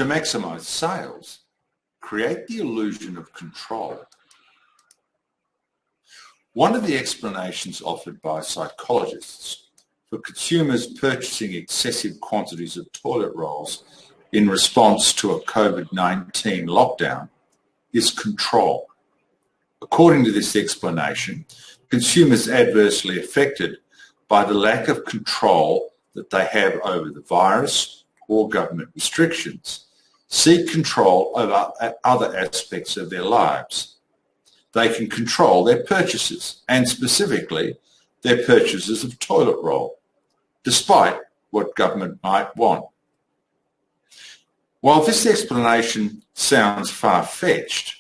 to maximise sales create the illusion of control. One of the explanations offered by psychologists for consumers purchasing excessive quantities of toilet rolls in response to a COVID-19 lockdown is control. According to this explanation, consumers adversely affected by the lack of control that they have over the virus or government restrictions seek control over other aspects of their lives. They can control their purchases, and specifically their purchases of toilet roll, despite what government might want. While this explanation sounds far-fetched,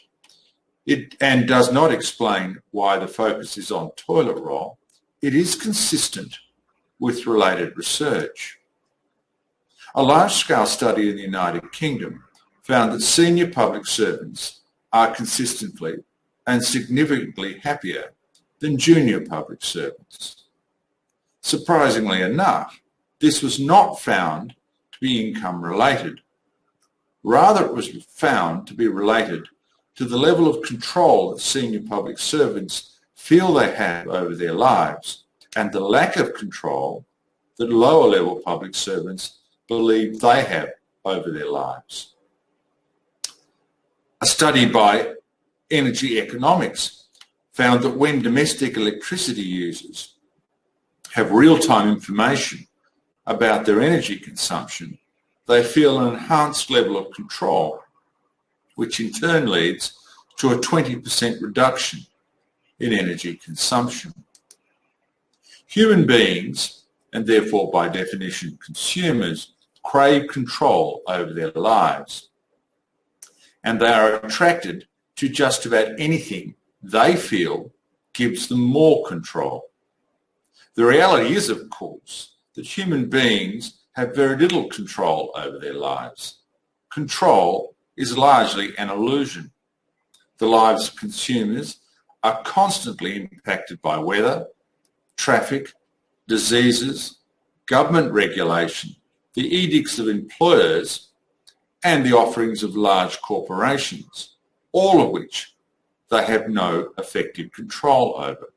and does not explain why the focus is on toilet roll, it is consistent with related research. A large-scale study in the United Kingdom found that senior public servants are consistently and significantly happier than junior public servants. Surprisingly enough, this was not found to be income-related. Rather, it was found to be related to the level of control that senior public servants feel they have over their lives and the lack of control that lower-level public servants believe they have over their lives. A study by Energy Economics found that when domestic electricity users have real-time information about their energy consumption, they feel an enhanced level of control, which in turn leads to a 20% reduction in energy consumption. Human beings, and therefore by definition consumers, crave control over their lives, and they are attracted to just about anything they feel gives them more control. The reality is, of course, that human beings have very little control over their lives. Control is largely an illusion. The lives of consumers are constantly impacted by weather, traffic, diseases, government regulation, the edicts of employers, and the offerings of large corporations, all of which they have no effective control over.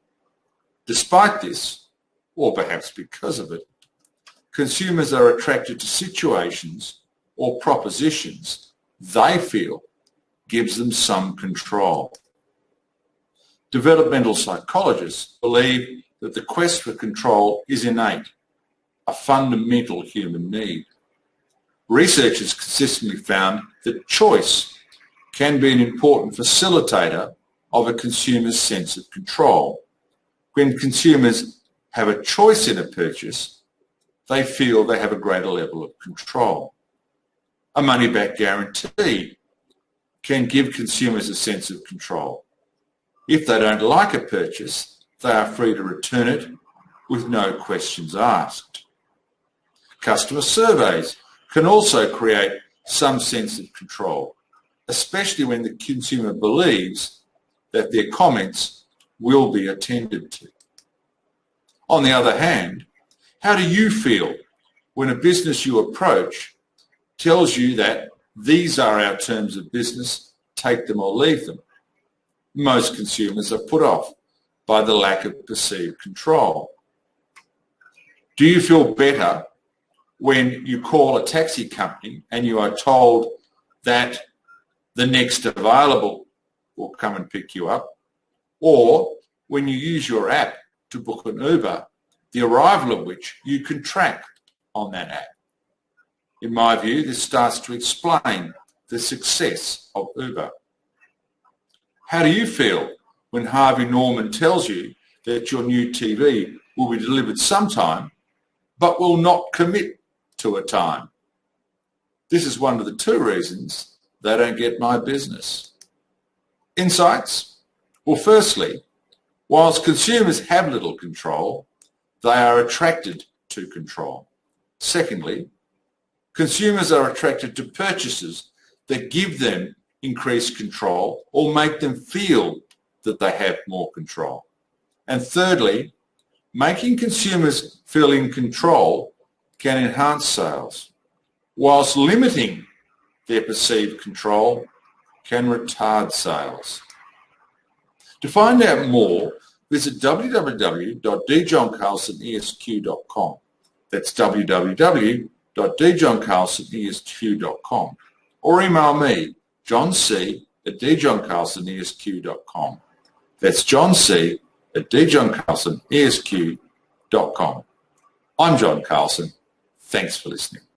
Despite this, or perhaps because of it, consumers are attracted to situations or propositions they feel gives them some control. Developmental psychologists believe that the quest for control is innate, a fundamental human need. Research has consistently found that choice can be an important facilitator of a consumer's sense of control. When consumers have a choice in a purchase, they feel they have a greater level of control. A money-back guarantee can give consumers a sense of control. If they don't like a purchase, they are free to return it with no questions asked. Customer surveys can also create some sense of control, especially when the consumer believes that their comments will be attended to. On the other hand, how do you feel when a business you approach tells you that these are our terms of business, take them or leave them? Most consumers are put off by the lack of perceived control. Do you feel better when you call a taxi company and you are told that the next available will come and pick you up, or when you use your app to book an Uber, the arrival of which you can track on that app? In my view, this starts to explain the success of Uber. How do you feel when Harvey Norman tells you that your new TV will be delivered sometime but will not commit to a time? This is one of the two reasons they don't get my business. Insights? Well, firstly, whilst consumers have little control, they are attracted to control. Secondly, consumers are attracted to purchases that give them increased control or make them feel that they have more control. And thirdly, making consumers feel in control can enhance sales, whilst limiting their perceived control can retard sales. To find out more, visit www.djohncarlsonesq.com. That's www.djohncarlsonesq.com. Or email me, johnc@djohncarlsonesq.com. That's johnc@djohncarlsonesq.com. I'm John Carlson. Thanks for listening.